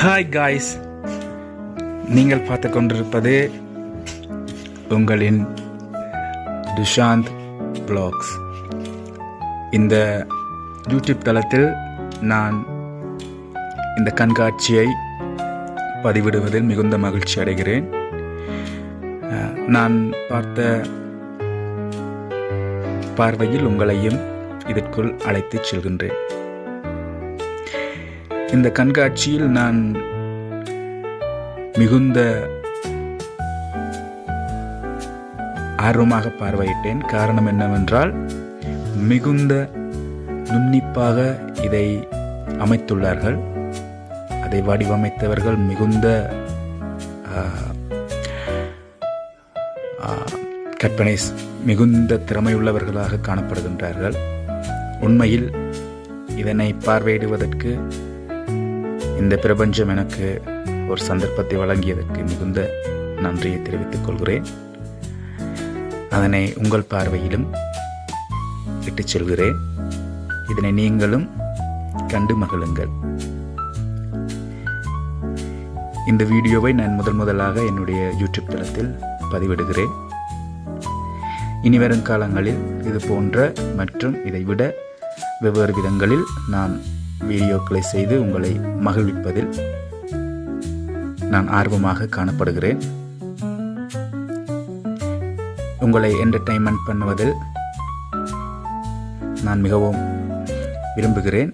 Hi guys, நீங்கள் பார்த்து கொண்டிருப்பது உங்களின் துஷாந்த் வ்ளாக்ஸ். இந்த யூடியூப் தளத்தில் நான் இந்த கண்காட்சியை பதிவிடுவதில் மிகுந்த மகிழ்ச்சி அடைகிறேன். நான் பார்த்த பார்வையில் உங்களையும் இதற்குள் அழைத்துச் செல்கின்றேன். இந்த கண்காட்சியில் நான் மிகுந்த ஆர்வமாக பார்வையிட்டேன். காரணம் என்னவென்றால், மிகுந்த நுண்ணிப்பாக இதை அமைத்துள்ளார்கள். அதை வடிவமைத்தவர்கள் மிகுந்த கற்பனை மிகுந்த திறமையுள்ளவர்களாக காணப்படுகின்றார்கள். உண்மையில் இதனை பார்வையிடுவதற்கு இந்த பிரபஞ்சம் எனக்கு ஒரு சந்தர்ப்பத்தை வழங்கியதற்கு மிகுந்த நன்றியை தெரிவித்துக் கொள்கிறேன். அதனை உங்கள் பார்வையிலும் இட்டுச் செல்கிறேன். இதனை நீங்களும் கண்டு மகிழுங்கள். இந்த வீடியோவை நான் முதலாக என்னுடைய யூடியூப் தளத்தில் பதிவிடுகிறேன். இனி வரும் காலங்களில் இது போன்ற மற்றும் இதைவிட வெவ்வேறு விதங்களில் நான் வீடியோக்களை செய்து உங்களை மகிழ்விப்பதில் நான் ஆர்வமாக காணப்படுகிறேன். உங்களை என்டர்டெயின்மெண்ட் பண்ணுவதில் நான் மிகவும் விரும்புகிறேன்.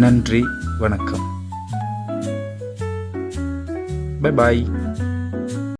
நன்றி, வணக்கம். Bye bye.